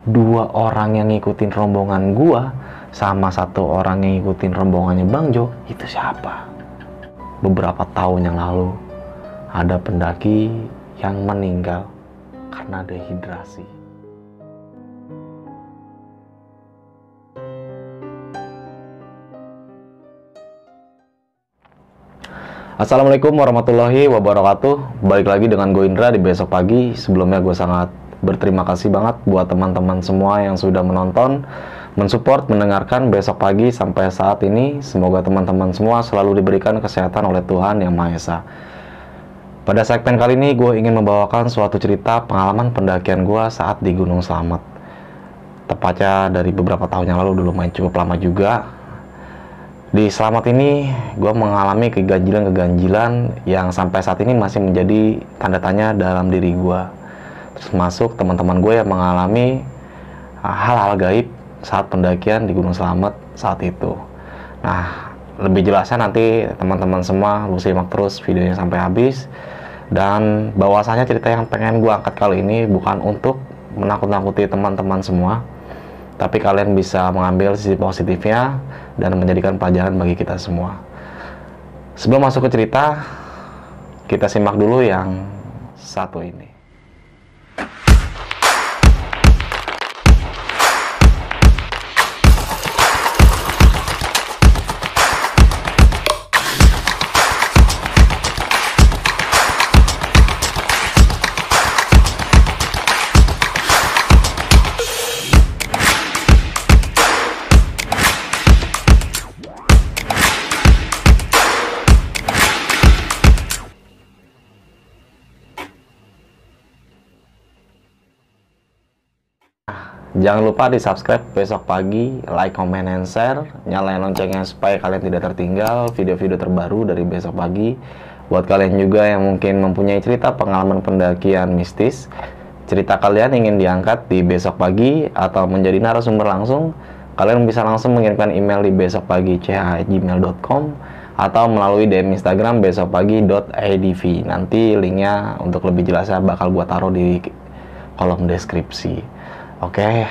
2 orang yang ngikutin rombongan gua sama 1 orang yang ngikutin rombongannya Bang Jo, itu siapa? Beberapa tahun yang lalu ada pendaki yang meninggal karena dehidrasi. Assalamualaikum warahmatullahi wabarakatuh. Balik lagi dengan gue Indra di Besok Pagi. Sebelumnya gue sangat berterima kasih banget buat teman-teman semua yang sudah menonton, mensupport, mendengarkan Besok Pagi sampai saat ini. Semoga teman-teman semua selalu diberikan kesehatan oleh Tuhan Yang Maha Esa. Pada segmen kali ini gue ingin membawakan suatu cerita pengalaman pendakian gue saat di Gunung Slamet. Tepatnya dari beberapa tahun yang lalu, dulu main cukup lama juga. Di Slamet ini gue mengalami keganjilan-keganjilan yang sampai saat ini masih menjadi tanda tanya dalam diri gue. Termasuk teman-teman gue yang mengalami hal-hal gaib saat pendakian di Gunung Slamet saat itu. Nah, lebih jelasnya nanti teman-teman semua lu simak terus videonya sampai habis. Dan bahwasanya cerita yang pengen gue angkat kali ini bukan untuk menakut-nakuti teman-teman semua, tapi kalian bisa mengambil sisi positifnya dan menjadikan pelajaran bagi kita semua. Sebelum masuk ke cerita, kita simak dulu yang satu ini. Jangan lupa di subscribe Besok Pagi, like, comment, and share, nyalain loncengnya supaya kalian tidak tertinggal video-video terbaru dari Besok Pagi. Buat kalian juga yang mungkin mempunyai cerita pengalaman pendakian mistis, cerita kalian ingin diangkat di Besok Pagi atau menjadi narasumber langsung, kalian bisa langsung mengirimkan email di besokpagi@gmail.com atau melalui DM Instagram besokpagi.idv. Nanti linknya untuk lebih jelasnya bakal gua taruh di kolom deskripsi. Oke,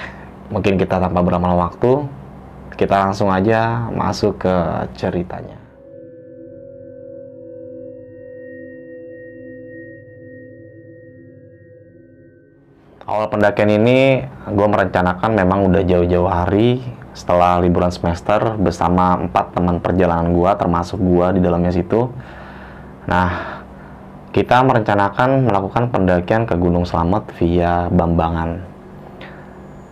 mungkin kita tanpa berlama-lama waktu, kita langsung aja masuk ke ceritanya. Awal pendakian ini, gue merencanakan memang udah jauh-jauh hari setelah liburan semester bersama 4 teman perjalanan gue, termasuk gue di dalamnya situ. Nah, kita merencanakan melakukan pendakian ke Gunung Slamet via Bambangan.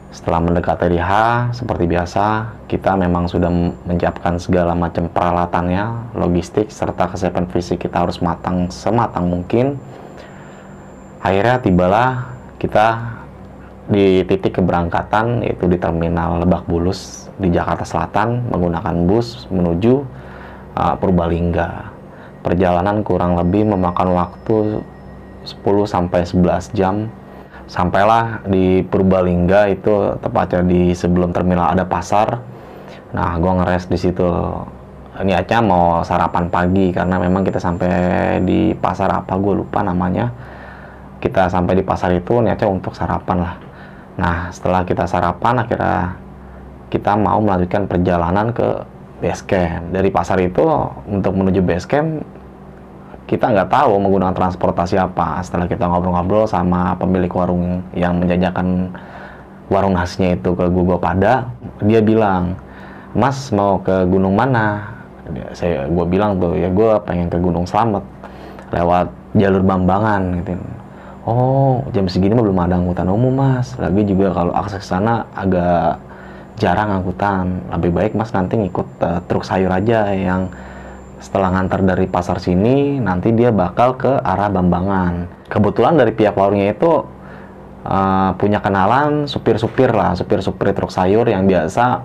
Setelah mendekati hari H, seperti biasa, kita memang sudah menyiapkan segala macam peralatannya, logistik, serta kesiapan fisik kita harus matang sematang mungkin. Akhirnya tibalah kita di titik keberangkatan, yaitu di Terminal Lebak Bulus di Jakarta Selatan, menggunakan bus menuju Purbalingga. Perjalanan kurang lebih memakan waktu 10-11 jam. Sampailah di Purbalingga, itu tepatnya di sebelum terminal ada pasar. Nah, gue ngeres di situ. Niatnya mau sarapan pagi karena memang kita sampai di pasar apa gue lupa namanya. Kita sampai di pasar itu niatnya untuk sarapan lah. Nah, setelah kita sarapan akhirnya kita mau melanjutkan perjalanan ke base camp. Dari pasar itu untuk menuju base camp kita nggak tahu menggunakan transportasi apa. Setelah kita ngobrol-ngobrol sama pemilik warung yang menjajakan warung nasinya itu ke Google Pada, dia bilang, "Mas mau ke gunung mana?" Gue bilang tuh, ya gue pengen ke Gunung Slamet lewat jalur Bambangan gitu. "Oh, jam segini mah belum ada angkutan umum mas. Lagi juga kalau akses ke sana agak jarang angkutan. Lebih baik mas nanti ngikut truk sayur aja yang setelah ngantar dari pasar sini, nanti dia bakal ke arah Bambangan." Kebetulan dari pihak warungnya itu punya kenalan supir-supir lah, supir-supir truk sayur yang biasa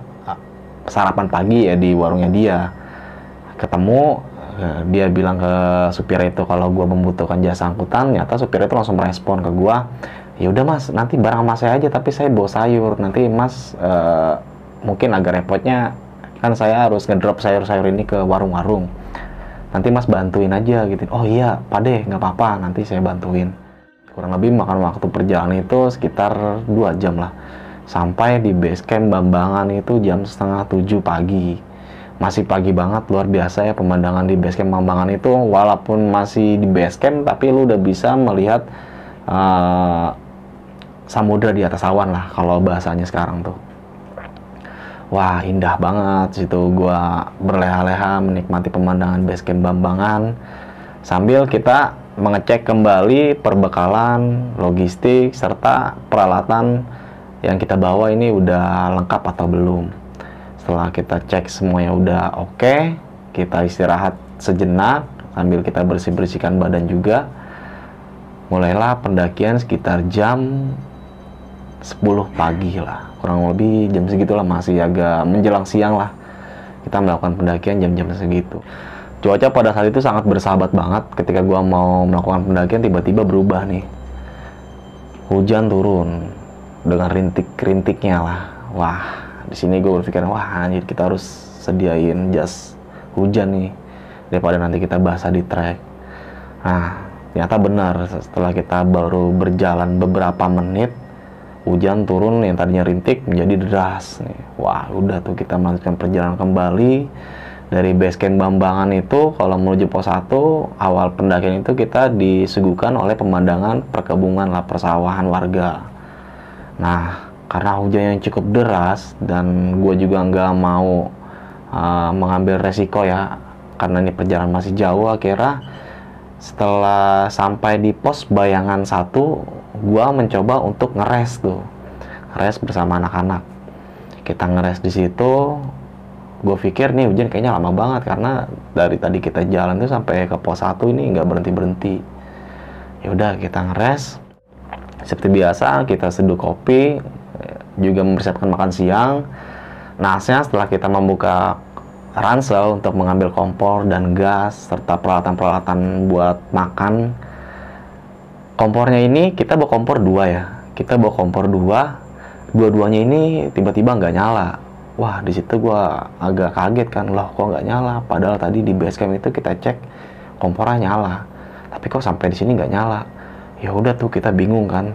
sarapan pagi ya di warungnya dia. Ketemu, dia bilang ke supir itu kalau gue membutuhkan jasa angkutan. Nyata supir itu langsung merespon ke gue, "Ya udah mas, nanti barang mas saya aja, tapi saya bawa sayur. Nanti mas mungkin agak repotnya kan saya harus ngedrop sayur-sayur ini ke warung-warung. Nanti mas bantuin aja gitu." "Oh iya Pak deh, nggak apa-apa, nanti saya bantuin." Kurang lebih makan waktu perjalanan itu sekitar 2 jam lah. Sampai di base camp Bambangan itu jam setengah 7 pagi. Masih pagi banget, luar biasa ya pemandangan di base camp Bambangan itu. Walaupun masih di base camp, tapi lu udah bisa melihat samudra di atas awan lah kalau bahasanya sekarang tuh. Wah, indah banget situ. Gua berleha-leha menikmati pemandangan base camp Bambangan sambil kita mengecek kembali perbekalan, logistik, serta peralatan yang kita bawa ini udah lengkap atau belum. Setelah kita cek semuanya udah oke, kita istirahat sejenak sambil kita bersih-bersihkan badan juga. Mulailah pendakian sekitar jam 10 pagi lah, kurang lebih jam segitulah, masih agak menjelang siang lah. Kita melakukan pendakian jam-jam segitu. Cuaca pada saat itu sangat bersahabat banget. Ketika gua mau melakukan pendakian, tiba-tiba berubah nih. Hujan turun dengan rintik-rintiknya lah. Wah, di sini gue berpikir, wah anjir, kita harus sediain jas hujan nih daripada nanti kita basah di trek. Nah, ternyata benar, setelah kita baru berjalan beberapa menit, hujan turun yang tadinya rintik menjadi deras nih. Wah, udah tuh kita melanjutkan perjalanan kembali. Dari base camp Bambangan itu, kalau menuju pos 1, awal pendakian itu kita disuguhkan oleh pemandangan perkebunan lah, persawahan warga. Nah, karena hujan yang cukup deras dan gue juga nggak mau mengambil resiko ya, karena ini perjalanan masih jauh, akhirnya setelah sampai di pos Bayangan 1, gue mencoba untuk ngeres tuh, ngeres bersama anak-anak. Kita ngeres di situ. Gue pikir nih hujan kayaknya lama banget, karena dari tadi kita jalan tuh sampai ke pos 1 ini nggak berhenti-berhenti. Ya udah, kita ngeres. Seperti biasa, kita seduh kopi, juga mempersiapkan makan siang. Naasnya setelah kita membuka ransel untuk mengambil kompor dan gas, serta peralatan-peralatan buat makan. Kompornya ini, kita bawa kompor 2 ya. Kita bawa kompor 2, dua-duanya ini tiba-tiba nggak nyala. Wah, di situ gue agak kaget kan, loh kok nggak nyala? Padahal tadi di base camp itu kita cek kompornya nyala, tapi kok sampai di sini nggak nyala? Ya udah tuh kita bingung kan,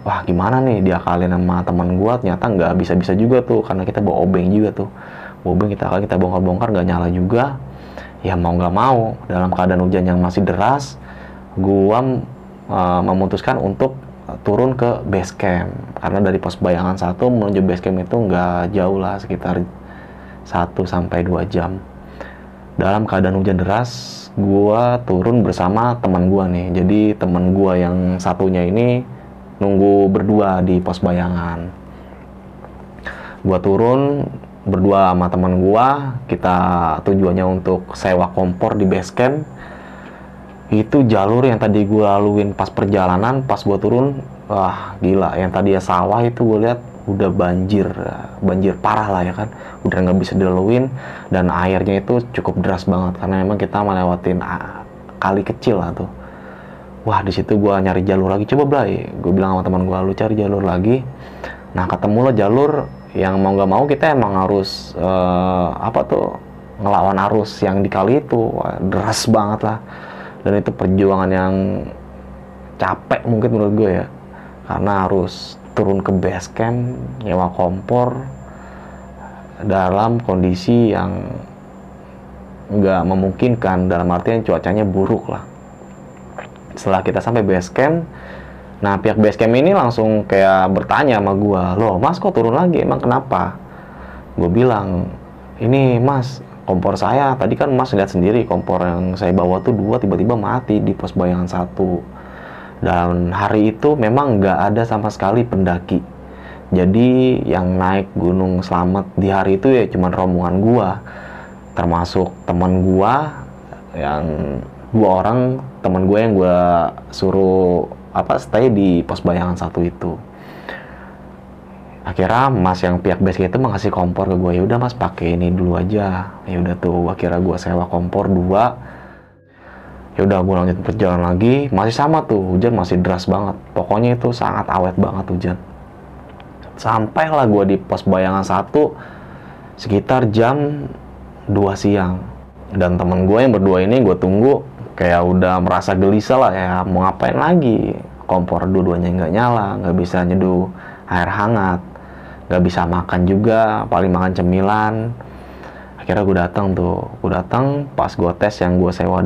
wah gimana nih diakalin sama teman gue. Ternyata nggak bisa-bisa juga tuh, karena kita bawa obeng juga tuh. Obeng kita bongkar-bongkar nggak nyala juga. Ya mau nggak mau, dalam keadaan hujan yang masih deras, gue memutuskan untuk turun ke base camp, karena dari pos Bayangan 1 menuju base camp itu nggak jauh lah, sekitar 1-2 jam. Dalam keadaan hujan deras, gua turun bersama teman gua nih. Jadi teman gua yang satunya ini nunggu berdua di pos Bayangan. Gua turun berdua sama teman gua, kita tujuannya untuk sewa kompor di base camp. Itu jalur yang tadi gue laluin pas perjalanan, pas gue turun, wah gila, yang tadi ya sawah itu gue lihat udah banjir parah lah ya kan, udah nggak bisa dilaluin, dan airnya itu cukup deras banget karena memang kita melewatin kali kecil lah tuh. Wah, di situ gue nyari jalur lagi, coba Blay, gue bilang sama teman gue, lu cari jalur lagi. Nah, ketemu lah jalur yang mau nggak mau kita emang harus ngelawan arus yang di kali itu. Wah, deras banget lah. Dan itu perjuangan yang capek mungkin menurut gue ya, karena harus turun ke base camp, nyewa kompor dalam kondisi yang nggak memungkinkan, dalam artian cuacanya buruk lah. Setelah kita sampai base camp, nah pihak base camp ini langsung kayak bertanya sama gue, loh mas kok turun lagi, emang kenapa? Gue bilang, ini mas, kompor saya, tadi kan mas lihat sendiri kompor yang saya bawa tuh 2 tiba-tiba mati di pos Bayangan 1. Dan hari itu memang nggak ada sama sekali pendaki. Jadi yang naik Gunung Slamet di hari itu ya cuman rombongan gua, termasuk teman gua yang 2 orang, teman gue yang gua suruh stay di pos Bayangan 1 itu. Akhirnya mas yang pihak base itu mengasih kompor ke gue, ya udah mas pakai ini dulu aja. Ya udah tuh, akhirnya gue sewa kompor 2. Ya udah gue lanjut perjalanan lagi, masih sama tuh, hujan masih deras banget. Pokoknya itu sangat awet banget hujan. Sampailah gue di pos Bayangan 1 sekitar jam 2 siang. Dan temen gue yang berdua ini gue tunggu kayak udah merasa gelisah lah ya, mau ngapain lagi. Kompor dua-duanya nggak nyala, nggak bisa nyeduh air hangat, nggak bisa makan juga, paling makan cemilan. Akhirnya gue datang pas gue tes yang gue sewa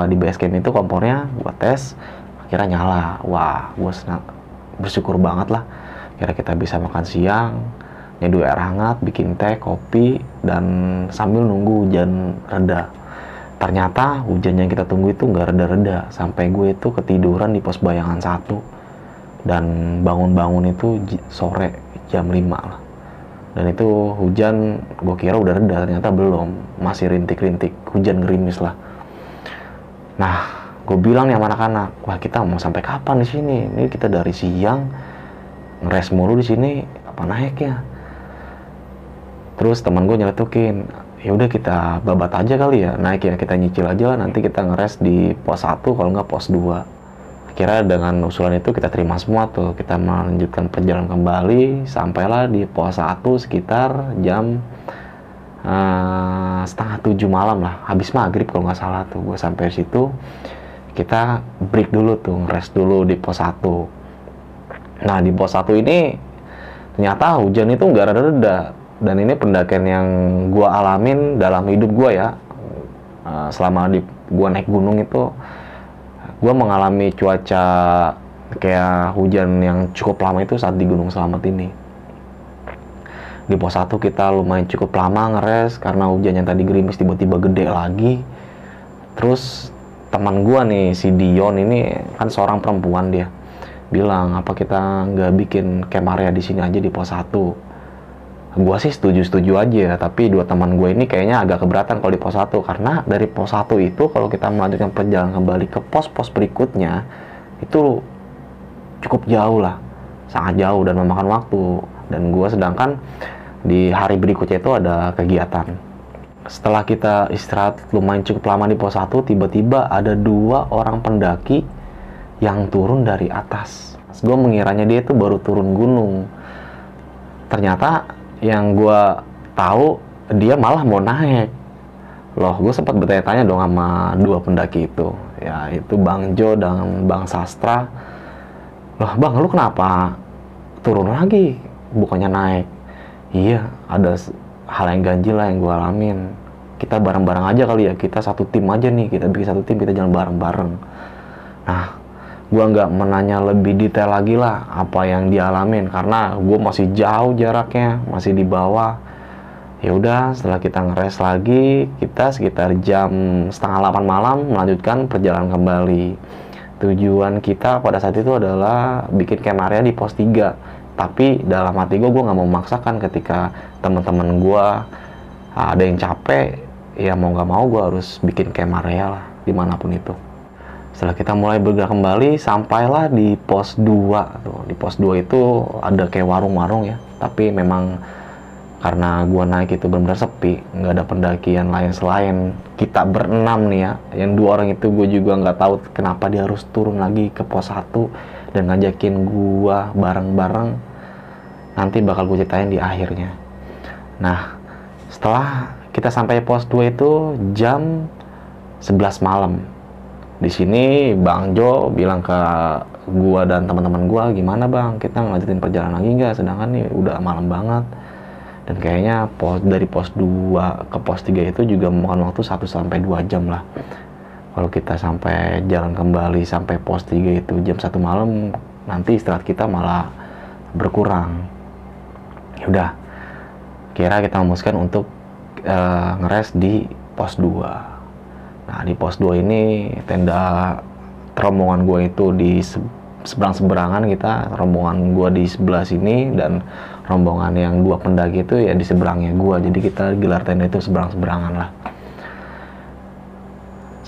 di base camp itu, kompornya gue tes, akhirnya nyala. Wah, gue bersyukur banget lah. Akhirnya kita bisa makan siang, nyeduh air hangat, bikin teh, kopi, dan sambil nunggu hujan reda. Ternyata hujan yang kita tunggu itu nggak reda-reda, sampai gue itu ketiduran di pos bayangan 1, dan bangun-bangun itu sore jam 5 lah. Dan itu hujan, gue kira udah reda, ternyata belum, masih rintik-rintik, hujan gerimis lah. Nah, gue bilang nih sama anak-anak, wah kita mau sampai kapan di sini? Ini kita dari siang ngeres mulu di sini, apa naiknya? Terus teman gue nyeletukin, ya udah kita babat aja kali ya, naik ya, kita nyicil aja lah, nanti kita ngeres di pos 1 kalau nggak pos 2. Akhirnya dengan usulan itu kita terima semua tuh, kita melanjutkan perjalanan kembali, sampailah di pos 1 sekitar jam setengah 7 malam lah, habis maghrib kalau nggak salah tuh. Gue sampai situ, kita break dulu tuh, ngeres dulu di pos 1. Nah, di pos 1 ini ternyata hujan itu nggak reda-reda, dan ini pendakian yang gue alamin dalam hidup gue ya. Selama gue naik gunung itu, gue mengalami cuaca kayak hujan yang cukup lama itu saat di Gunung Slamet ini. Di pos 1 kita lumayan cukup lama ngeres karena hujan yang tadi gerimis tiba-tiba gede lagi. Terus teman gue nih, si Dion ini kan seorang perempuan, dia bilang, apa kita nggak bikin camp area di sini aja di pos 1? Gue sih setuju-setuju aja, tapi dua teman gue ini kayaknya agak keberatan kalau di pos 1, karena dari pos 1 itu kalau kita melanjutkan perjalanan kembali ke pos-pos berikutnya itu cukup jauh lah, sangat jauh dan memakan waktu. Dan gue sedangkan di hari berikutnya itu ada kegiatan. Setelah kita istirahat lumayan cukup lama di pos 1, tiba-tiba ada 2 orang pendaki yang turun dari atas. Gue mengiranya dia itu baru turun gunung, ternyata yang gue tahu dia malah mau naik. Loh, gue sempat bertanya-tanya dong sama 2 pendaki itu, ya itu Bang Jo dan Bang Sastra. Loh bang, lu kenapa turun lagi, bukannya naik? Iya, ada hal yang ganjil lah yang gue alamin. Kita bareng-bareng aja kali ya, kita satu tim aja nih, kita bikin satu tim, kita jalan bareng-bareng. Nah, gue nggak menanya lebih detail lagi lah apa yang dialamin, karena gue masih jauh jaraknya, masih di bawah. Ya udah, setelah kita ngeres lagi, kita sekitar jam setengah 8 malam melanjutkan perjalanan kembali. Tujuan kita pada saat itu adalah bikin camp area di pos 3. Tapi dalam hati gue nggak mau memaksakan ketika teman-teman gue ada yang capek, ya mau nggak mau gue harus bikin camp area lah, dimanapun itu. Setelah kita mulai bergerak kembali, sampailah di pos 2. Tuh, di pos 2 itu ada kayak warung-warung ya, tapi memang karena gua naik itu benar-benar sepi, nggak ada pendakian lain selain kita berenam nih ya. Yang 2 orang itu gue juga nggak tahu kenapa dia harus turun lagi ke pos 1 dan ngajakin gua bareng-bareng. Nanti bakal gue ceritain di akhirnya. Nah, setelah kita sampai pos 2 itu jam 11 malam. Di sini Bang Jo bilang ke gua dan teman-teman gua, gimana bang, kita ngelanjutin perjalanan lagi nggak? Sedangkan nih udah malam banget. Dan kayaknya dari pos 2 ke pos 3 itu juga memakan waktu 1-2 jam lah. Kalau kita sampai jalan kembali sampai pos 3 itu jam 1 malam, nanti istirahat kita malah berkurang. Yaudah, kira kita memutuskan untuk ngeres di pos 2. Nah, di pos 2 ini tenda rombongan gue itu di seberang-seberangan, kita rombongan gue di sebelah sini dan rombongan yang 2 pendaki itu ya di seberangnya gue. Jadi kita gelar tenda itu seberang-seberangan lah.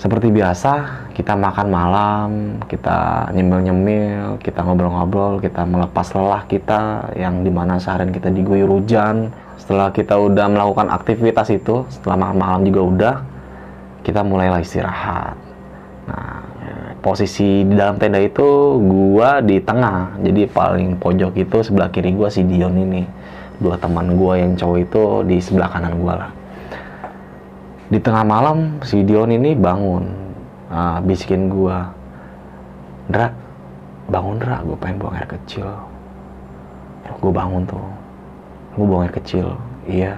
Seperti biasa, kita makan malam, kita nyemil-nyemil, kita ngobrol-ngobrol, kita melepas lelah kita yang dimana seharian kita diguyur hujan. Setelah kita udah melakukan aktivitas itu, setelah makan malam juga udah, kita mulailah istirahat. Nah, posisi di dalam tenda itu gua di tengah, jadi paling pojok itu sebelah kiri gua si Dion ini. 2 teman gua yang cowok itu di sebelah kanan gua lah. Di tengah malam si Dion ini bangun, bisikin gua, Dra, bangun Dra, gua pengen buang air kecil. Gue bangun tuh, gue buang air kecil. Iya.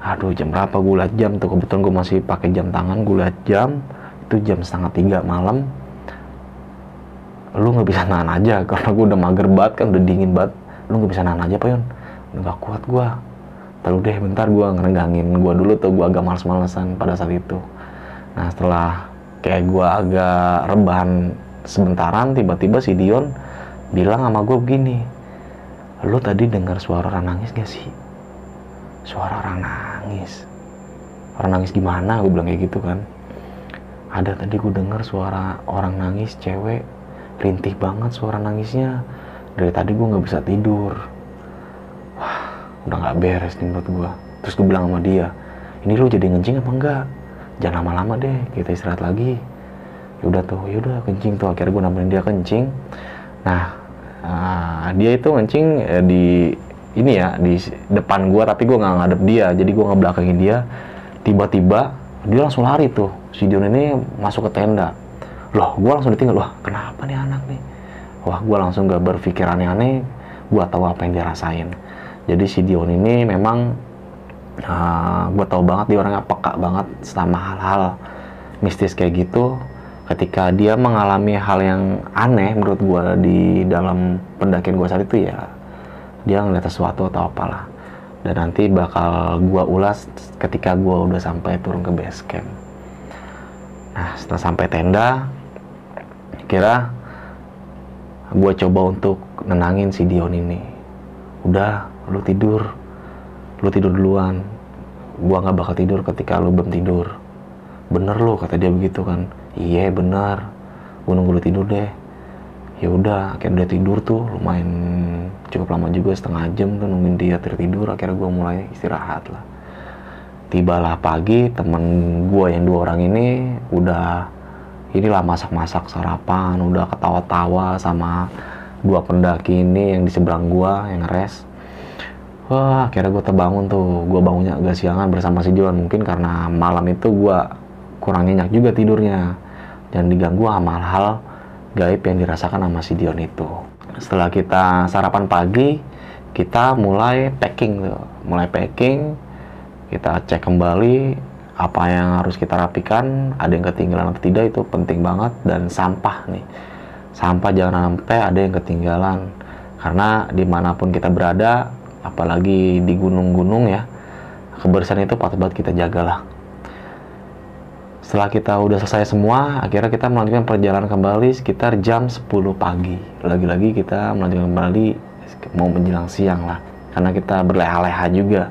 Aduh, jam berapa? Gue liat jam tuh, kebetulan gue masih pakai jam tangan. Gue liat jam, itu jam 2:30 malam. Lu nggak bisa nahan aja, karena gue udah mager banget kan, udah dingin banget. Lu nggak bisa nahan aja, Pak Yon? Nggak kuat gue. Lalu deh, bentar gue ngerenggangin. Gue dulu tuh, gue agak males-malesan pada saat itu. Nah, setelah kayak gue agak rebahan sebentaran, tiba-tiba si Dion bilang sama gue begini, lu tadi dengar suara orang nangis gak sih? Suara orang nangis? Orang nangis gimana? Gue bilang kayak gitu kan. Ada, tadi gue dengar suara orang nangis, cewek, rintih banget suara nangisnya. Dari tadi gue gak bisa tidur. Wah, udah gak beres nih menurut gue. Terus gue bilang sama dia, ini lu jadi ngencing apa enggak? Jangan lama-lama deh, kita istirahat lagi. Yaudah tuh, yaudah kencing tuh. Akhirnya gue nemenin dia kencing. Nah, dia itu ngencing di ini ya, di depan gue, tapi gue nggak ngadep dia, jadi gue ngebelakangin dia. Tiba-tiba dia langsung lari tuh, si Dion ini masuk ke tenda. Loh, gue langsung ditinggal. Wah, kenapa nih anak nih? Wah, gue langsung gak berpikir aneh-aneh. Gue tahu apa yang dia rasain. Jadi si Dion ini memang gue tahu banget dia orangnya peka banget sama hal-hal mistis kayak gitu. Ketika dia mengalami hal yang aneh menurut gue di dalam pendakian gue saat itu, ya dia ngeliat sesuatu atau apalah. Dan nanti bakal gue ulas ketika gue udah sampai turun ke base camp. Nah, setelah sampai tenda, kira gue coba untuk nenangin si Dion ini. Udah, lu tidur duluan. Gue nggak bakal tidur ketika lu belum tidur. Bener lu, kata dia begitu kan. Iya bener, gue nunggu lu tidur deh. Ya udah, akhirnya dia tidur tuh, lumayan cukup lama juga, setengah jam tuh nungguin dia tertidur. Akhirnya gue mulai istirahat lah. Tibalah pagi, temen gue yang 2 orang ini udah inilah masak-masak sarapan, udah ketawa-tawa sama 2 pendaki ini yang di seberang gue yang ngeres. Wah, akhirnya gue terbangun tuh. Gue bangunnya agak siangan bersama si Dion, mungkin karena malam itu gue kurang nyenyak juga tidurnya, dan diganggu sama hal gaib yang dirasakan sama si Dion itu. Setelah kita sarapan pagi, kita mulai packing tuh. Kita cek kembali apa yang harus kita rapikan, ada yang ketinggalan atau tidak, itu penting banget. Dan sampah nih, sampah jangan sampai ada yang ketinggalan, karena dimanapun kita berada, apalagi di gunung-gunung ya, kebersihan itu patut banget kita jagalah. Setelah kita udah selesai semua, akhirnya kita melanjutkan perjalanan kembali sekitar jam 10 pagi. Lagi-lagi kita melanjutkan kembali mau menjelang siang lah, karena kita berleha-leha juga.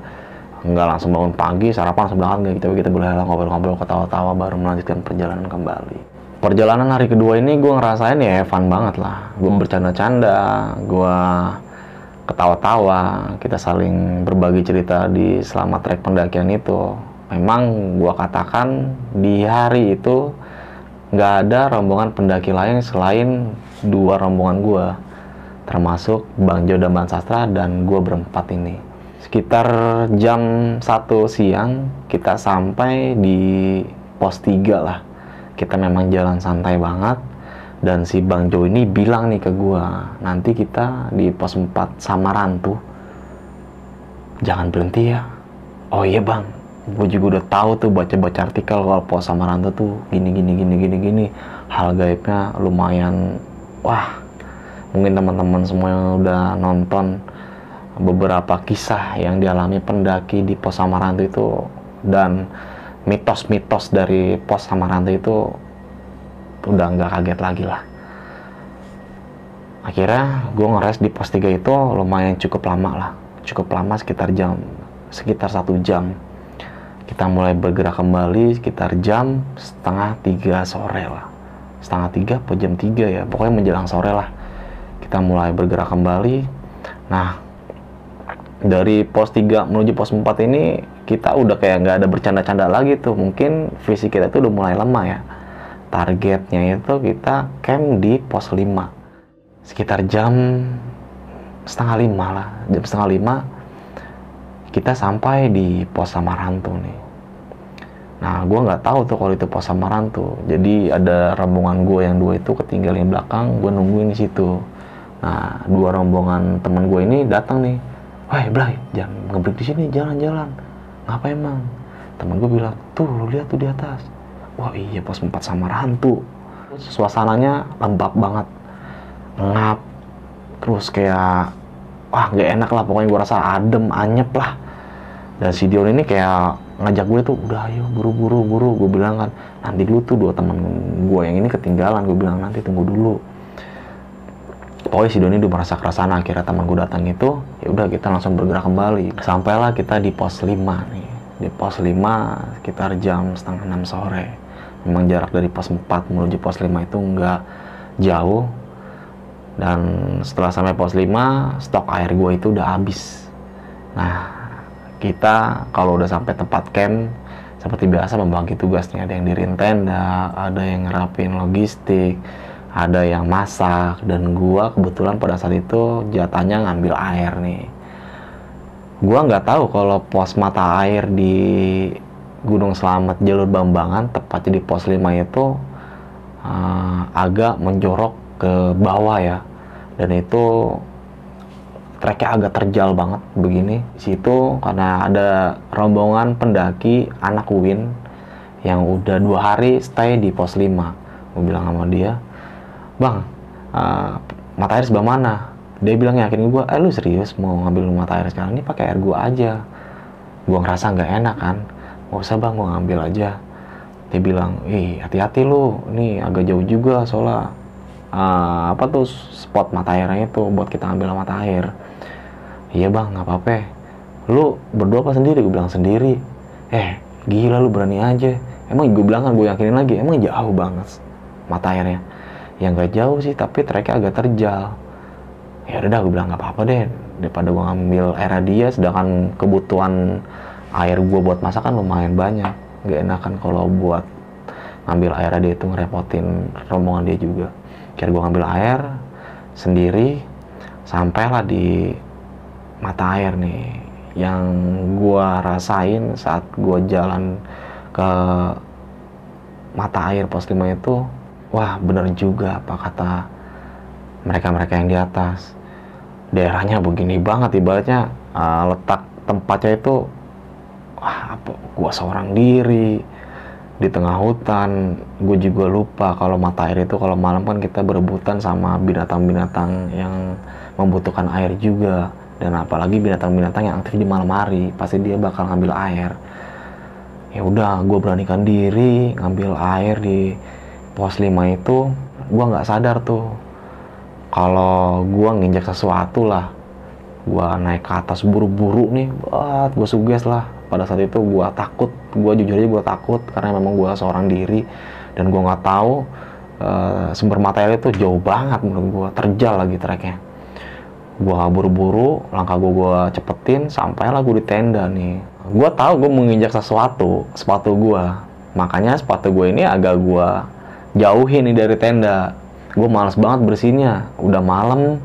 Nggak langsung bangun pagi, sarapan langsung berangkat, tapi kita berleha-leha, ngobrol-ngobrol, ketawa-tawa, baru melanjutkan perjalanan kembali. Perjalanan hari kedua ini gue ngerasain ya fun banget lah. Gue bercanda-canda, gue ketawa-tawa, kita saling berbagi cerita di selama trek pendakian itu. Memang gua katakan di hari itu nggak ada rombongan pendaki lain selain 2 rombongan gua, termasuk Bang Jo dan Bang Sastra, dan gua berempat ini. Sekitar jam 1 siang kita sampai di pos 3 lah. Kita memang jalan santai banget, dan si Bang Jo ini bilang nih ke gua, nanti kita di pos 4 Samarantu jangan berhenti ya. Oh iya bang, gue juga udah tahu tuh, baca-baca artikel kalau pos Samarantu tuh gini. Hal gaibnya lumayan. Wah, mungkin teman-teman semua yang udah nonton beberapa kisah yang dialami pendaki di pos Samarantu itu, dan mitos-mitos dari pos Samarantu itu udah nggak kaget lagi lah. Akhirnya gue ngeres di pos 3 itu lumayan cukup lama, sekitar 1 jam. Kita mulai bergerak kembali sekitar jam 2:30 sore lah. 2:30 atau jam 3 ya, pokoknya menjelang sore lah. Kita mulai bergerak kembali. Nah, dari pos 3 menuju pos 4 ini kita udah kayak nggak ada bercanda-canda lagi tuh. Mungkin fisik kita tuh udah mulai lemah ya. Targetnya itu kita camp di pos 5 sekitar jam 4:30 lah. Jam 4:30 kita sampai di pos Samarantu nih. Nah, gue nggak tahu tuh kalau itu pos Samarantu. Jadi ada rombongan gue yang 2 itu ketinggalan di belakang, gue nungguin di situ. Nah, dua rombongan teman gue ini datang nih. Wah, Blay, jangan ngebreak di sini, jalan-jalan. Ngapa emang? Temen gue bilang, tuh lu lihat tuh di atas. Wah iya, pos 4 sama hantu. Suasananya lembab banget, ngap, terus kayak wah nggak enak lah, pokoknya gue rasa adem, anyep lah. Dan si Dion ini kayak ngajak gue tuh, udah ayo buru-buru. Gue bilang kan, nanti dulu tuh dua temen gue yang ini ketinggalan. Gue bilang nanti tunggu dulu. Pokoknya si Dion ini udah merasa kerasaan. Akhirnya teman gue datang itu, ya udah kita langsung bergerak kembali. Sampailah kita di pos 5 nih. Di pos 5 sekitar jam setengah 6 sore. Memang jarak dari pos 4 menuju pos 5 itu nggak jauh. Dan setelah sampai pos 5, stok air gue itu udah habis. Nah, kita kalau udah sampai tempat camp, seperti biasa membagi tugasnya. Ada yang diriin tenda, ada yang ngerapin logistik, ada yang masak. Dan gue kebetulan pada saat itu jatahnya ngambil air nih. Gue nggak tahu kalau pos mata air di Gunung Slamet jalur Bambangan, tepatnya di pos 5 itu agak menjorok ke bawah ya, dan itu treknya agak terjal banget begini. Di situ karena ada rombongan pendaki anak UIN yang udah 2 hari stay di pos 5. Gue bilang sama dia, bang, mata air sebelah mana? Dia bilang yakin gue, lu serius mau ngambil mata air sekarang? Ini pakai air gue aja. Gue ngerasa nggak enak kan, nggak usah bang, gue ngambil aja. Dia bilang, hati-hati lu, ini agak jauh juga soalnya apa tuh spot mata airnya itu buat kita ambil mata air. Iya bang, nggak apa-apa. Lu berdua apa sendiri? Gue bilang sendiri. Gila lu, berani aja. Emang gue bilang kan, gue yakinin lagi, emang jauh banget mata airnya. Ya nggak jauh sih, tapi treknya agak terjal. Ya udah, gue bilang nggak apa-apa deh, daripada gue ngambil air dia, sedangkan kebutuhan air gue buat masakan lumayan banyak. Nggak enakan kalau buat ngambil air dia itu ngerepotin rombongan dia juga. Akhirnya gue ngambil air sendiri, sampailah di mata air nih. Yang gue rasain saat gue jalan ke mata air pos 5 itu, wah bener juga apa kata mereka-mereka yang di atas. Daerahnya begini banget, ibaratnya letak tempatnya itu, wah apa, gue seorang diri di tengah hutan. Gue juga lupa kalau mata air itu kalau malam kan kita berebutan sama binatang-binatang yang membutuhkan air juga. Dan apalagi binatang-binatang yang aktif di malam hari, pasti dia bakal ngambil air. Ya udah, gue beranikan diri ngambil air di pos 5 itu. Gue nggak sadar tuh kalau gue nginjak sesuatu lah. Gue naik ke atas buru-buru nih, buat gue suges lah. Pada saat itu gue takut, gue jujur aja gue takut, karena memang gue seorang diri dan gue nggak tahu sumber mata air itu jauh banget menurut gue, terjal lagi treknya. Gue buru-buru, langkah gue cepetin, sampailah gue di tenda nih. Gue tahu gue menginjak sesuatu, sepatu gue. Makanya sepatu gue ini agak gue jauhin nih dari tenda. Gue malas banget bersihinnya, udah malam,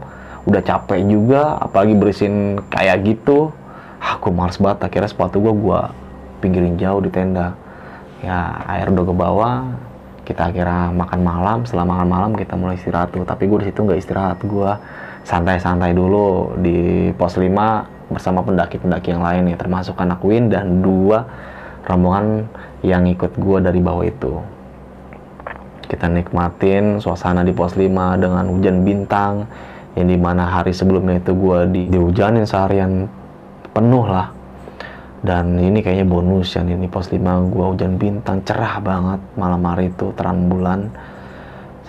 udah capek juga, apalagi bersihin kayak gitu. Gue males banget. Akhirnya sepatu gue pinggirin jauh di tenda. Ya air udah ke bawah, kita akhirnya makan malam. Setelah makan malam kita mulai istirahat tuh. Tapi gue di situ nggak istirahat, gue santai-santai dulu di pos 5 bersama pendaki-pendaki yang lain nih, termasuk anak UIN dan 2 rombongan yang ikut gue dari bawah itu. Kita nikmatin suasana di pos 5 dengan hujan bintang, yang dimana hari sebelumnya itu gue dihujanin seharian penuh lah. Dan ini kayaknya bonus ya, ini pos 5 gue hujan bintang, cerah banget malam hari itu, terang bulan.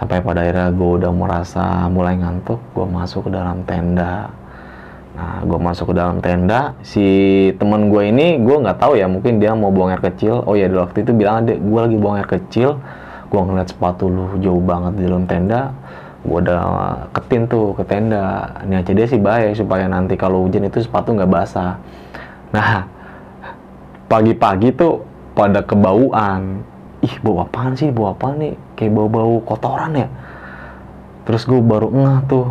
Sampai pada akhirnya gue udah merasa mulai ngantuk, gue masuk ke dalam tenda. Nah, gue masuk ke dalam tenda, si temen gue ini, gue nggak tahu ya, mungkin dia mau buang air kecil. Oh ya, di waktu itu bilang, gue lagi buang air kecil. Gue ngeliat sepatu lu jauh banget di dalam tenda. Gue udah ketin tuh ke tenda. Ini aja dia sih baik, supaya nanti kalau hujan itu sepatu nggak basah. Nah, pagi-pagi tuh pada kebauan. Ih, bau apaan sih? Bau apaan nih? Kayak bau-bau kotoran ya? Terus gue baru ngeh tuh.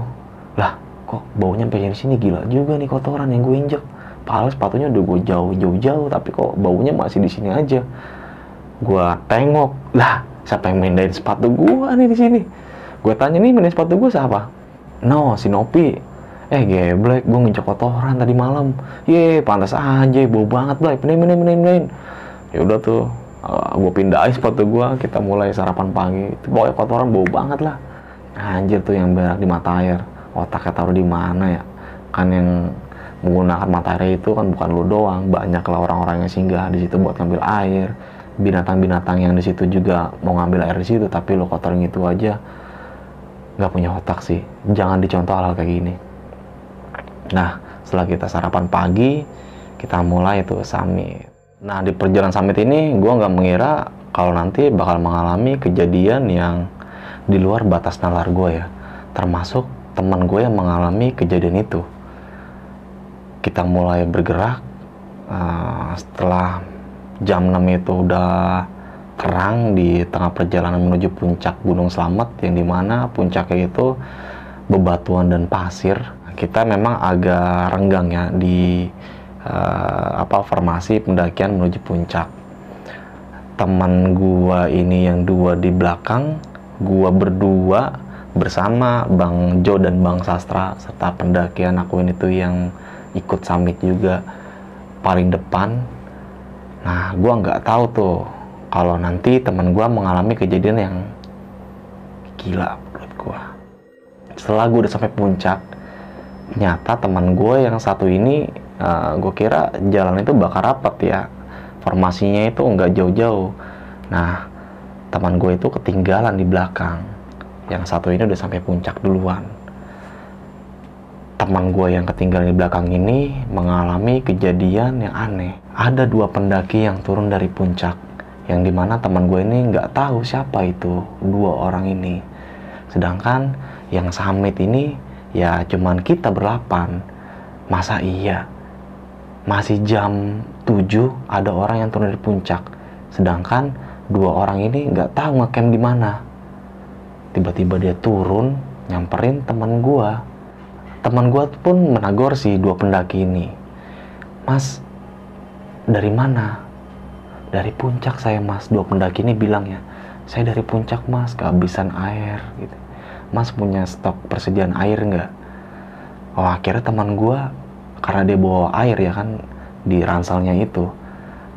Lah, kok baunya sampai sini? Gila juga nih kotoran yang gue injek. Padahal sepatunya udah gue jauh-jauh, tapi kok baunya masih di sini aja. Gue tengok. Lah, siapa yang mindahin sepatu gue nih di sini? Gue tanya, nih mindahin sepatu gue siapa? No, si Nopi. Geblek, gue nginjek kotoran tadi malam. Pantas aja, bau banget, Blay. Pindahin. Ya udah tuh, gue pindahin sepatu gue, kita mulai sarapan pagi. Pokoknya kotoran bau banget lah. Anjir tuh yang berak di mata air. Otaknya taruh di mana ya? Kan yang menggunakan mata air itu kan bukan lu doang, banyak lah orang-orang yang singgah di situ buat ngambil air. Binatang-binatang yang di situ juga mau ngambil air di situ, tapi lo kotorin itu aja. Nggak punya otak sih. Jangan dicontoh hal kayak gini. Nah, setelah kita sarapan pagi, kita mulai tuh summit. Nah, di perjalanan summit ini, gue nggak mengira kalau nanti bakal mengalami kejadian yang di luar batas nalar gue ya. Termasuk teman gue yang mengalami kejadian itu. Kita mulai bergerak, setelah jam 6 itu udah terang di tengah perjalanan menuju puncak Gunung Slamet, yang dimana puncaknya itu bebatuan dan pasir. Kita memang agak renggang ya di formasi pendakian menuju puncak. Teman gua ini yang dua di belakang, gua berdua bersama Bang Jo dan Bang Sastra serta pendakian aku ini tuh yang ikut summit juga paling depan. Nah, gua nggak tahu tuh kalau nanti teman gua mengalami kejadian yang gila menurut gua. Setelah gua udah sampai puncak, ternyata teman gue yang satu ini, gue kira jalan itu bakal rapat ya, formasinya itu nggak jauh-jauh. Nah, teman gue itu ketinggalan di belakang, yang satu ini udah sampai puncak duluan. Teman gue yang ketinggalan di belakang ini mengalami kejadian yang aneh. Ada dua pendaki yang turun dari puncak, yang dimana teman gue ini nggak tahu siapa itu dua orang ini. Sedangkan yang summit ini ya cuman kita berlapan. Masa iya masih jam 7 ada orang yang turun dari puncak, sedangkan dua orang ini nggak tahu ngecamp di mana. Tiba-tiba dia turun nyamperin teman gua pun menagor si dua pendaki ini. Mas, dari mana? Dari puncak saya, Mas. Dua pendaki ini bilang ya, saya dari puncak, Mas, kehabisan air gitu. Mas punya stok persediaan air nggak? Oh, akhirnya teman gue, karena dia bawa air ya kan di ranselnya itu,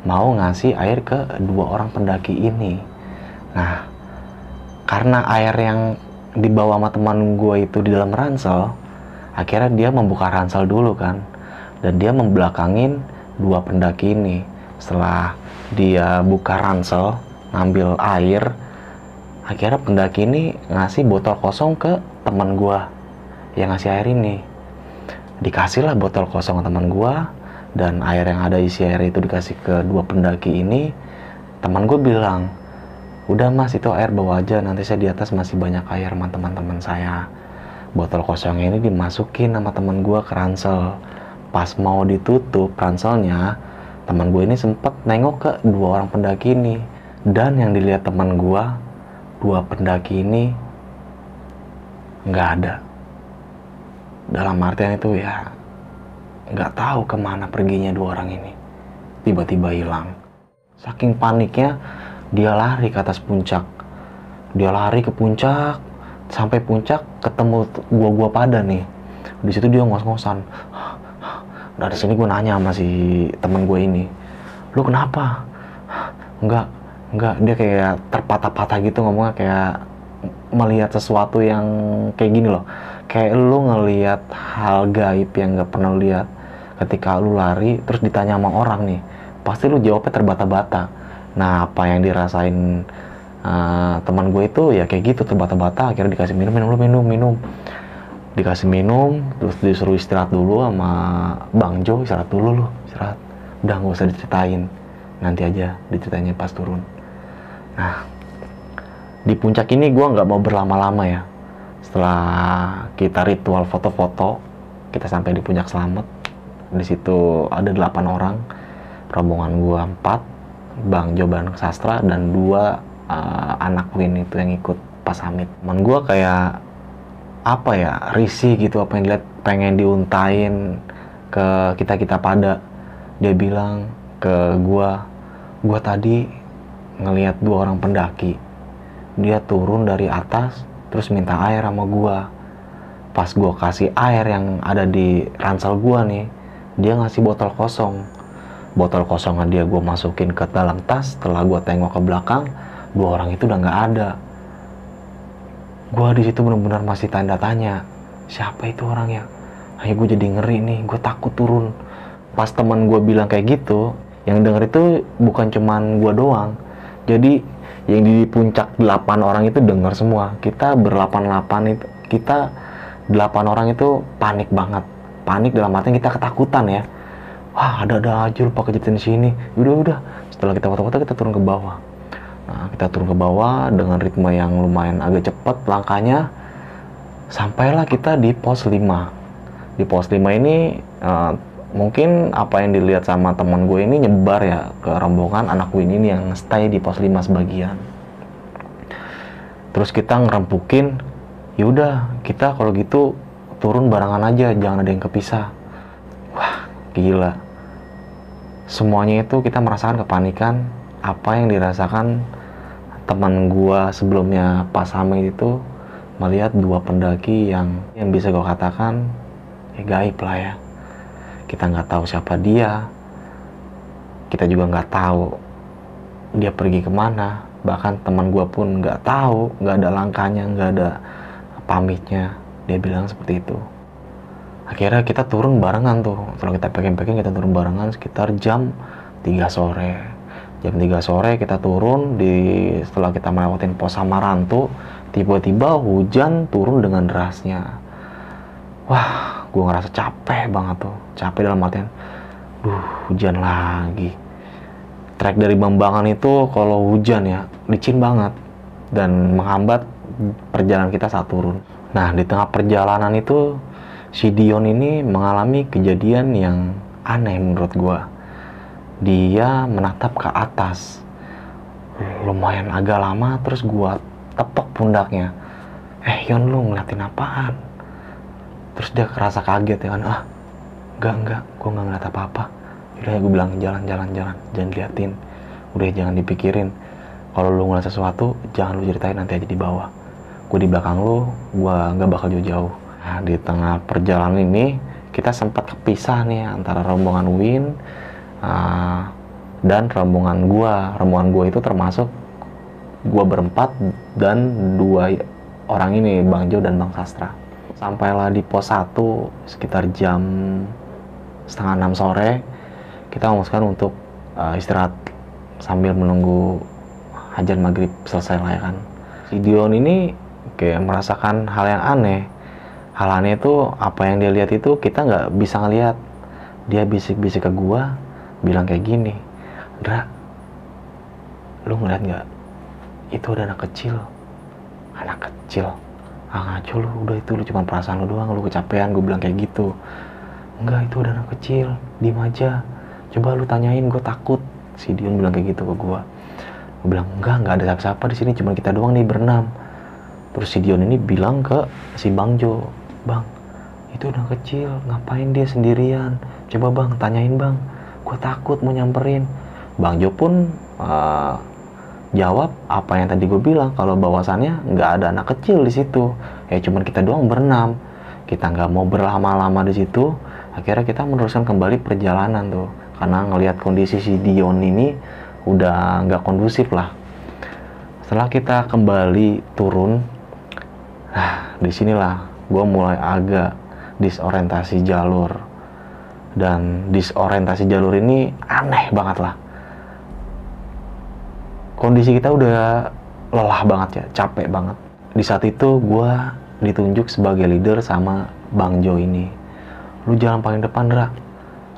mau ngasih air ke dua orang pendaki ini. Nah, karena air yang dibawa sama teman gue itu di dalam ransel, akhirnya dia membuka ransel dulu kan, dan dia membelakangin dua pendaki ini. Setelah dia buka ransel, ngambil air, akhirnya pendaki ini ngasih botol kosong ke teman gua yang ngasih air ini. Dikasih lah botol kosong ke teman gua, dan air yang ada isi air itu dikasih ke dua pendaki ini. Teman gua bilang, udah Mas, itu air bawa aja, nanti saya di atas masih banyak air sama teman-teman saya. Botol kosong ini dimasukin sama teman gua ke ransel. Pas mau ditutup ranselnya, teman gua ini sempet nengok ke dua orang pendaki ini, dan yang dilihat teman gua, dua pendaki ini nggak ada. Dalam artian itu ya nggak tahu kemana perginya dua orang ini. Tiba-tiba hilang. Saking paniknya dia lari ke atas puncak. Dia lari ke puncak, sampai puncak ketemu gua pada nih. Di situ dia ngos-ngosan. Dari sini gue nanya sama si temen gue ini, lu kenapa? Enggak, dia kayak terpatah-patah gitu ngomongnya, kayak melihat sesuatu yang kayak gini loh, kayak lu ngelihat hal gaib yang nggak pernah lu lihat. Ketika lu lari terus ditanya sama orang nih, pasti lu jawabnya terbata-bata. Nah, apa yang dirasain teman gue itu ya kayak gitu, terbata-bata. Akhirnya dikasih minum, dikasih minum, terus disuruh istirahat dulu sama Bang Jo. Istirahat dulu lu, istirahat, udah nggak usah diceritain, nanti aja diceritain pas turun. Nah, di puncak ini gue nggak mau berlama-lama ya. Setelah kita ritual foto-foto, kita sampai di puncak Slamet. Di situ ada 8 orang, rombongan gue 4, Bang Jo, Bang Sastra, dan 2 anak Win itu yang ikut pas summit. Teman gue kayak apa ya, risih gitu, apa yang dilihat pengen diuntain ke kita pada. Dia bilang ke gue tadi ngelihat 2 orang pendaki, dia turun dari atas terus minta air sama gue. Pas gue kasih air yang ada di ransel gue nih, dia ngasih botol kosong. Botol kosongnya dia gue masukin ke dalam tas. Setelah gue tengok ke belakang, 2 orang itu udah nggak ada. Gue di situ benar-benar masih tanda tanya, siapa itu orangnya? Ayo gue jadi ngeri nih, gue takut turun. Pas teman gue bilang kayak gitu, yang denger itu bukan cuman gue doang. Jadi yang di puncak 8 orang itu denger semua. Kita berlapan-lapan itu, kita 8 orang itu panik banget. Panik dalam artian kita ketakutan ya. Wah, ada aja lupa kejadian sini. Udah. Setelah kita foto-foto, kita turun ke bawah. Nah, kita turun ke bawah dengan ritme yang lumayan agak cepat langkahnya. Sampailah kita di pos 5. Di pos 5 ini mungkin apa yang dilihat sama teman gue ini nyebar ya ke rombongan anak Win ini yang stay di pos 5 sebagian. Terus kita ngerempukin, yaudah kita kalau gitu turun barengan aja, jangan ada yang kepisah. Wah, gila. Semuanya itu kita merasakan kepanikan. Apa yang dirasakan teman gua sebelumnya pas Hamid itu, melihat 2 pendaki yang bisa gue katakan ya gaib lah ya. Kita nggak tahu siapa dia, kita juga nggak tahu dia pergi kemana. Bahkan teman gua pun nggak tahu, nggak ada langkahnya, nggak ada pamitnya. Dia bilang seperti itu. Akhirnya kita turun barengan tuh. Setelah kita packing-packing, kita turun barengan sekitar jam 3 sore. Jam 3 sore kita turun, setelah kita melewatin pos Samarantu, tiba-tiba hujan turun dengan derasnya. Wah, gue ngerasa capek banget tuh. Capek dalam artian, hujan lagi. Trek dari Bambangan itu kalau hujan ya, licin banget. Dan menghambat perjalanan kita saat turun. Nah, di tengah perjalanan itu, si Dion ini mengalami kejadian yang aneh menurut gue. Dia menatap ke atas lumayan agak lama, terus gua tepok pundaknya. Yon, lu ngeliatin apaan? Terus dia kerasa kaget ya kan. Enggak, gua nggak ngeliat apa-apa. Udah ya, gue bilang jalan, jangan liatin, udah jangan dipikirin. Kalau lu ngeliat sesuatu jangan lu ceritain, nanti aja di bawah. Gue di belakang lu, gua nggak bakal jauh-jauh. Nah, di tengah perjalanan ini kita sempat kepisah nih antara rombongan Win dan rombongan gua itu termasuk gua berempat dan 2 orang ini, Bang Jo dan Bang Sastra. Sampailah di pos 1 sekitar jam 5:30 sore. Kita memutuskan untuk istirahat sambil menunggu azan maghrib selesai lah ya kan. Si Dion ini kayak merasakan hal yang aneh. Hal aneh itu apa yang dia lihat itu kita nggak bisa ngelihat. Dia bisik-bisik ke gua, bilang kayak gini, Dra, lu ngeliat nggak? Itu ada anak kecil. Anak kecil? Ngaco lu, udah itu lu cuma perasaan lu doang, lu kecapean. Gue bilang kayak gitu. Enggak, itu ada anak kecil, diem aja. Coba lu tanyain, gue takut. Si Dion bilang kayak gitu ke gue. Gue bilang, enggak ada siapa-siapa di sini, cuma kita doang nih berenam. Terus si Dion ini bilang ke si Bang Jo, Bang, itu anak kecil, ngapain dia sendirian? Coba Bang, tanyain Bang. Gue takut mau nyamperin. Bang Jo pun jawab apa yang tadi gue bilang, kalau bahwasannya nggak ada anak kecil di situ, ya cuman kita doang berenam. Kita nggak mau berlama-lama di situ. Akhirnya kita meneruskan kembali perjalanan tuh, karena ngelihat kondisi si Dion ini udah nggak kondusif lah. Setelah kita kembali turun, disinilah gue mulai agak disorientasi jalur. Dan disorientasi jalur ini aneh banget lah. Kondisi kita udah lelah banget ya, capek banget. Di saat itu gue ditunjuk sebagai leader sama Bang Jo ini. Lu jalan paling depan, Dra.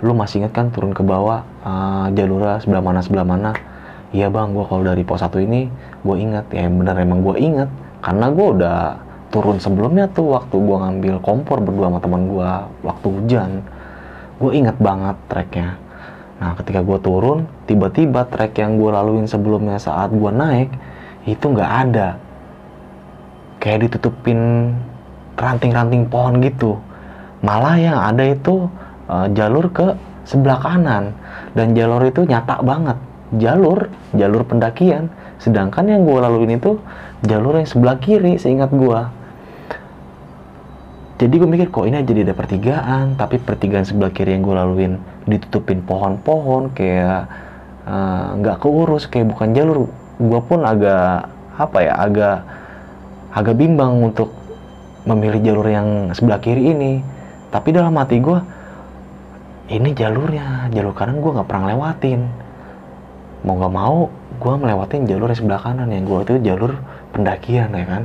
Lu masih inget kan turun ke bawah jalurnya sebelah mana? Iya Bang, gue kalau dari pos 1 ini gue inget. Ya bener, emang gue inget. Karena gue udah turun sebelumnya tuh waktu gue ngambil kompor berdua sama teman gue waktu hujan. Gue inget banget treknya. Nah, ketika gue turun, tiba-tiba trek yang gue laluin sebelumnya saat gue naik, itu nggak ada. Kayak ditutupin ranting-ranting pohon gitu. Malah yang ada itu jalur ke sebelah kanan. Dan jalur itu nyata banget. Jalur pendakian. Sedangkan yang gue laluin itu jalur yang sebelah kiri, seingat gue. Jadi gue mikir kok ini jadi ada pertigaan, tapi pertigaan sebelah kiri yang gue laluin ditutupin pohon-pohon kayak nggak keurus, kayak bukan jalur. Gue pun agak agak bimbang untuk memilih jalur yang sebelah kiri ini. Tapi dalam hati gue, ini jalurnya, jalur kanan gue nggak pernah lewatin. Mau nggak mau, gue melewatin jalur yang sebelah kanan, yang gue itu jalur pendakian ya kan.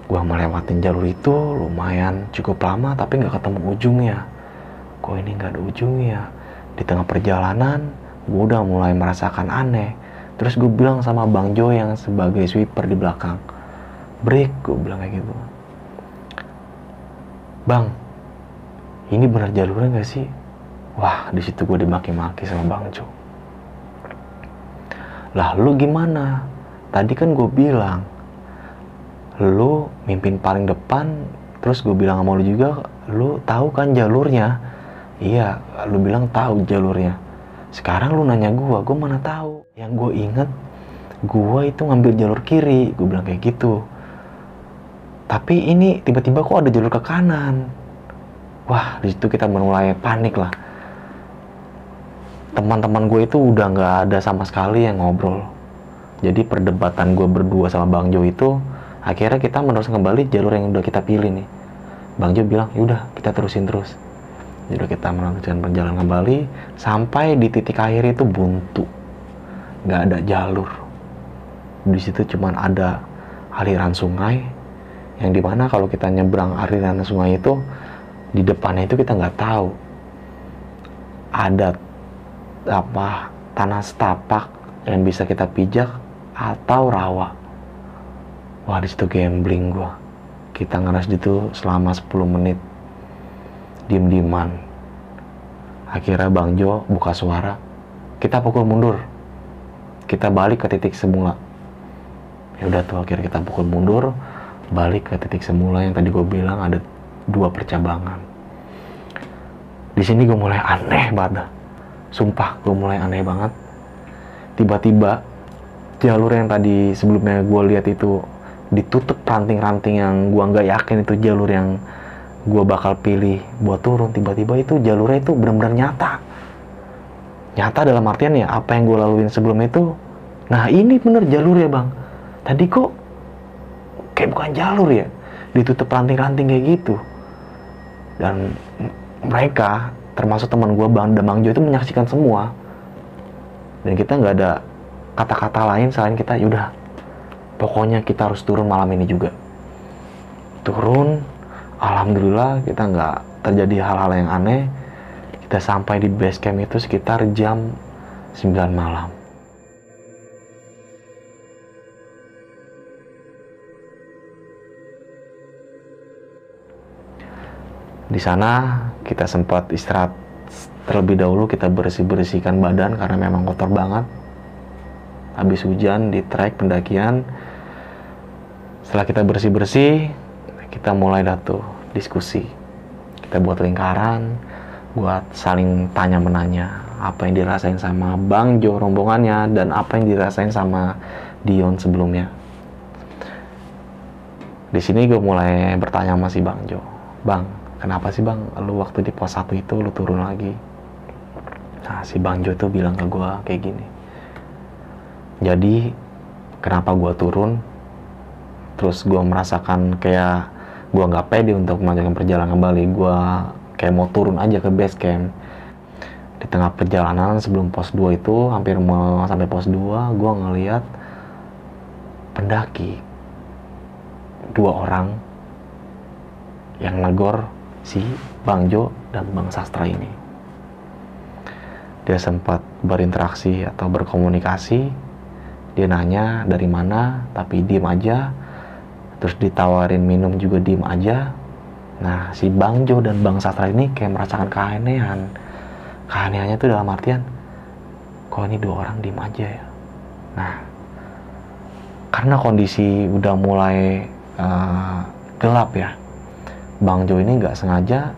Gue melewatin jalur itu lumayan cukup lama, tapi nggak ketemu ujungnya. Kok ini nggak ada ujungnya? Di tengah perjalanan, gue udah mulai merasakan aneh. Terus gue bilang sama Bang Jo yang sebagai sweeper di belakang, break, gue bilang kayak gitu. Bang, ini benar jalurnya nggak sih? Wah, di situ gue dimaki-maki sama Bang Jo. Lah, lu gimana? Tadi kan gue bilang, lu mimpin paling depan, terus gue bilang sama lu juga, lu tahu kan jalurnya? Iya, lu bilang tahu jalurnya. Sekarang lu nanya gue mana tahu. Yang gue inget, gue itu ngambil jalur kiri, gue bilang kayak gitu. Tapi ini tiba-tiba kok ada jalur ke kanan. Wah, di situ kita mulai panik lah. Teman-teman gue itu udah nggak ada sama sekali yang ngobrol. Jadi perdebatan gue berdua sama Bang Jo itu, akhirnya kita meneruskan kembali jalur yang udah kita pilih nih. Bang Jo bilang, yaudah kita terusin terus. Jadi kita melanjutkan perjalanan kembali sampai di titik akhir itu buntu, nggak ada jalur. Di situ cuman ada aliran sungai, yang dimana kalau kita nyebrang aliran sungai itu, di depannya itu kita nggak tahu ada tanah setapak yang bisa kita pijak atau rawa. Wah, di situ gambling gua. Kita ngeras itu selama 10 menit. Diem-dieman. Akhirnya Bang Jo buka suara. Kita pukul mundur. Kita balik ke titik semula. Ya udah tuh, akhirnya kita pukul mundur, balik ke titik semula yang tadi gue bilang ada 2 percabangan. Di sini gue mulai aneh banget. Sumpah, gue mulai aneh banget. Tiba-tiba jalur yang tadi sebelumnya gue lihat itu ditutup ranting-ranting yang gue nggak yakin itu jalur yang gue bakal pilih buat turun. Tiba-tiba itu jalurnya itu benar-benar nyata dalam artian ya apa yang gue laluin sebelum itu, nah ini bener jalur ya bang. Tadi kok kayak bukan jalur ya, ditutup ranting-ranting kayak gitu. Dan mereka termasuk teman gue Bang dan Bang Jo itu menyaksikan semua, dan kita nggak ada kata-kata lain selain kita yaudah pokoknya kita harus turun malam ini juga. Turun, alhamdulillah kita nggak terjadi hal-hal yang aneh. Kita sampai di base camp itu sekitar jam 9 malam. Di sana kita sempat istirahat terlebih dahulu, kita bersihkan badan karena memang kotor banget. Habis hujan di trek pendakian. Setelah kita bersih-bersih, kita mulai diskusi. Kita buat lingkaran, buat saling tanya-menanya apa yang dirasain sama Bang Jo rombongannya dan apa yang dirasain sama Dion sebelumnya. Di sini gue mulai bertanya sama si Bang Jo, Bang, kenapa sih bang, lu waktu di pos 1 itu lu turun lagi? Nah, si Bang Jo itu bilang ke gue kayak gini. Jadi, kenapa gue turun? Terus gue merasakan kayak gue gak pede untuk melanjutkan perjalanan kembali. Gue kayak mau turun aja ke base camp. Di tengah perjalanan sebelum pos 2 itu, hampir mau sampai pos 2, gue ngeliat pendaki. 2 orang yang negor si Bang Jo dan Bang Sastra ini. Dia sempat berinteraksi atau berkomunikasi. Dia nanya dari mana, tapi diem aja. Terus ditawarin minum juga diem aja. Nah, si Bang Jo dan Bang Sastra ini kayak merasakan keanehan. Keanehannya tuh dalam artian, kok ini 2 orang diem aja ya. Nah, karena kondisi udah mulai gelap ya, Bang Jo ini nggak sengaja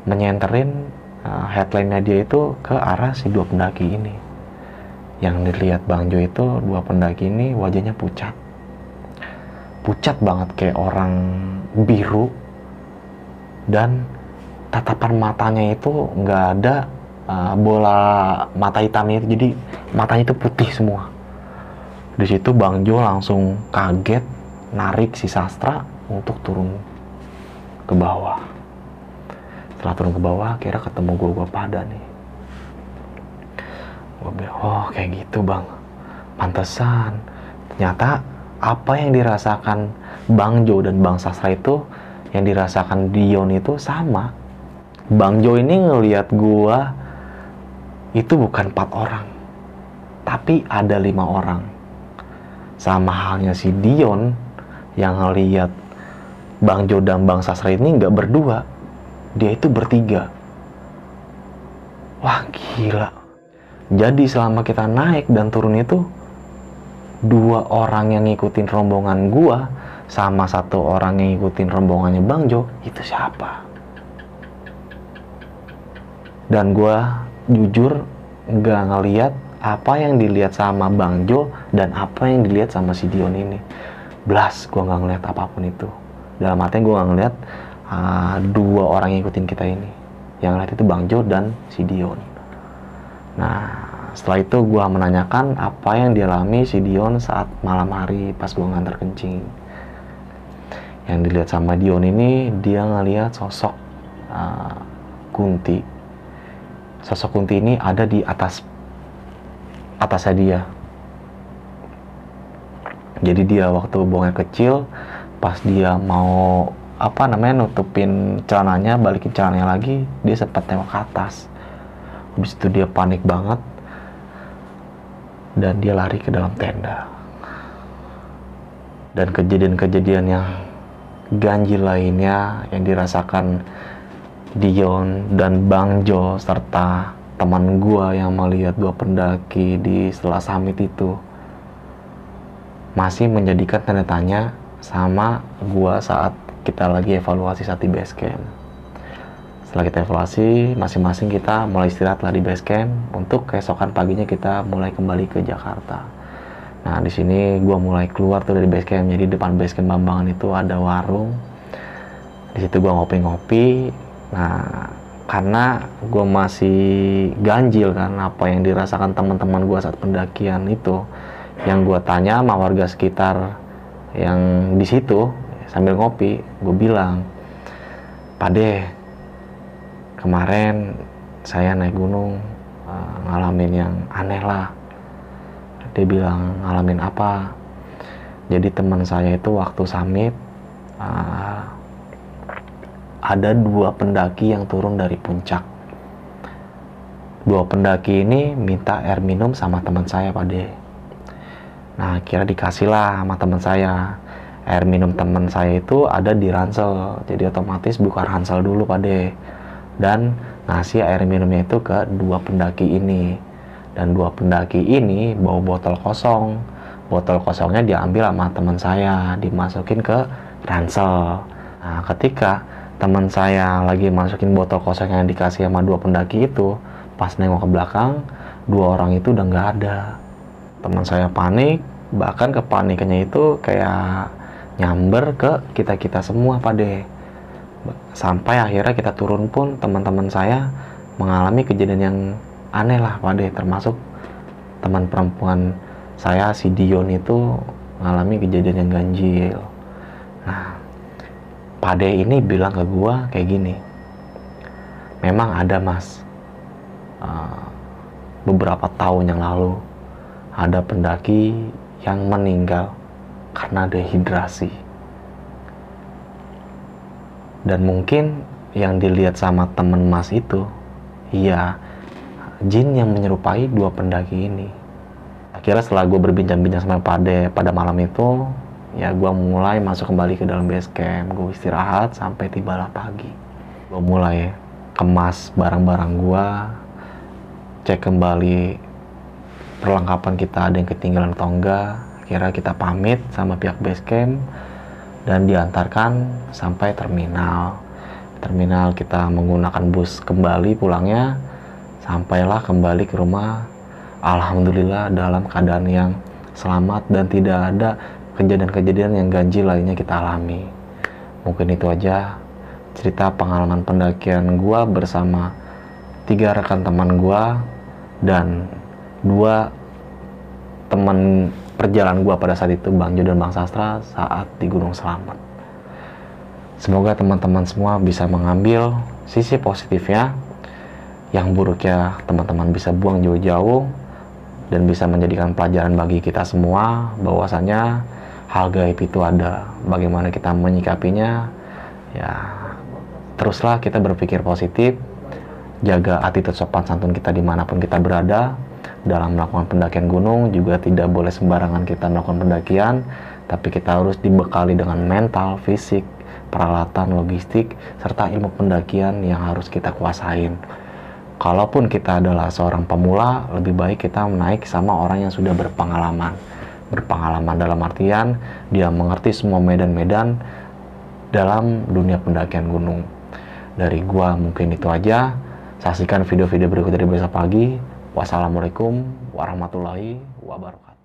menyenterin headline-nya dia itu ke arah si 2 pendaki ini. Yang dilihat Bang Jo itu 2 pendaki ini wajahnya pucat banget kayak orang biru, dan tatapan matanya itu nggak ada bola mata hitamnya itu, jadi matanya itu putih semua. Di situ Bang Jo langsung kaget, narik si Sastra untuk turun ke bawah. Setelah turun ke bawah, kira ketemu gua pada nih. Gua bilang, oh kayak gitu Bang, pantesan. Ternyata apa yang dirasakan Bang Jo dan Bang Sastra itu, yang dirasakan Dion itu sama. Bang Jo ini ngelihat gua itu bukan 4 orang, tapi ada 5 orang. Sama halnya si Dion yang ngelihat Bang Jo dan Bang Sastra ini nggak berdua, dia itu bertiga. Wah gila. Jadi selama kita naik dan turun itu, 2 orang yang ngikutin rombongan gua sama 1 orang yang ngikutin rombongannya Bang Jo, itu siapa? Dan gua jujur nggak ngeliat apa yang dilihat sama Bang Jo dan apa yang dilihat sama si Dion ini. Blas, gue nggak ngeliat apapun itu. Dalam artinya gue nggak ngeliat 2 orang yang ikutin kita ini. Yang ngeliat itu Bang Jo dan si Dion. Nah, setelah itu gue menanyakan apa yang dialami si Dion saat malam hari pas gue ngantar kencing. Yang dilihat sama Dion ini, dia ngeliat sosok Kunti. Sosok Kunti ini ada di atasnya dia. Jadi dia waktu buangnya kecil, pas dia mau nutupin celananya, balikin celananya lagi, dia sempat tengok ke atas. Habis itu dia panik banget dan dia lari ke dalam tenda. Dan kejadian-kejadian yang ganjil lainnya yang dirasakan Dion dan Bang Jo serta teman gua yang melihat 2 pendaki di setelah summit itu masih menjadikan tanda tanya sama gua saat kita lagi evaluasi saat di base camp. Setelah kita evaluasi, masing-masing kita mulai istirahat lah di base camp untuk keesokan paginya kita mulai kembali ke Jakarta. Nah, di sini gua mulai keluar tuh dari base camp. Jadi depan base camp Bambangan itu ada warung. Di situ gua ngopi-ngopi. Nah, karena gue masih ganjil kan apa yang dirasakan teman-teman gue saat pendakian itu, yang gue tanya sama warga sekitar yang di situ sambil ngopi, gue bilang, Pade, kemarin saya naik gunung ngalamin yang aneh lah. Dia bilang, ngalamin apa? Jadi teman saya itu waktu summit ada 2 pendaki yang turun dari puncak. 2 pendaki ini minta air minum sama teman saya, Pade. Nah, kira dikasih lah sama teman saya. Air minum teman saya itu ada di ransel, jadi otomatis buka ransel dulu, Pade. Dan ngasih air minumnya itu ke 2 pendaki ini. Dan 2 pendaki ini bawa botol kosong. Botol kosongnya diambil sama teman saya, dimasukin ke ransel. Nah, ketika teman saya lagi masukin botol kosong yang dikasih sama 2 pendaki itu, pas nengok ke belakang, 2 orang itu udah nggak ada. Teman saya panik, bahkan kepanikannya itu kayak nyamber ke kita semua, Pade. Sampai akhirnya kita turun pun teman-teman saya mengalami kejadian yang aneh lah, Pade. Termasuk teman perempuan saya si Dion itu mengalami kejadian yang ganjil. Nah, Pade ini bilang ke gua kayak gini, memang ada Mas, beberapa tahun yang lalu ada pendaki yang meninggal karena dehidrasi. Dan mungkin yang dilihat sama temen Mas itu, iya, jin yang menyerupai 2 pendaki ini. Akhirnya setelah gue berbincang-bincang sama Pade pada malam itu, ya gue mulai masuk kembali ke dalam base camp. Gue istirahat sampai tibalah pagi. Gue mulai kemas barang-barang gue, cek kembali perlengkapan kita ada yang ketinggalan atau enggak. Akhirnya kita pamit sama pihak base camp dan diantarkan sampai terminal. Terminal kita menggunakan bus kembali pulangnya, sampailah kembali ke rumah. Alhamdulillah dalam keadaan yang selamat dan tidak ada kejadian-kejadian yang ganjil lainnya kita alami. Mungkin itu aja. cerita pengalaman pendakian gua bersama 3 rekan teman gua dan 2 teman perjalanan gua pada saat itu, Bang Jo dan Bang Sastra, saat di Gunung Slamet. Semoga teman-teman semua bisa mengambil sisi positifnya, yang buruknya teman-teman bisa buang jauh-jauh, dan bisa menjadikan pelajaran bagi kita semua bahwasanya hal gaib itu ada. Bagaimana kita menyikapinya, ya teruslah kita berpikir positif, jaga attitude sopan santun kita dimanapun kita berada. Dalam melakukan pendakian gunung juga tidak boleh sembarangan kita melakukan pendakian, tapi kita harus dibekali dengan mental, fisik, peralatan, logistik, serta ilmu pendakian yang harus kita kuasain. Kalaupun kita adalah seorang pemula, lebih baik kita naik sama orang yang sudah berpengalaman. Berpengalaman dalam artian dia mengerti semua medan-medan dalam dunia pendakian gunung. Dari gua mungkin itu aja. Saksikan video-video berikut dari besok pagi. Wassalamualaikum warahmatullahi wabarakatuh.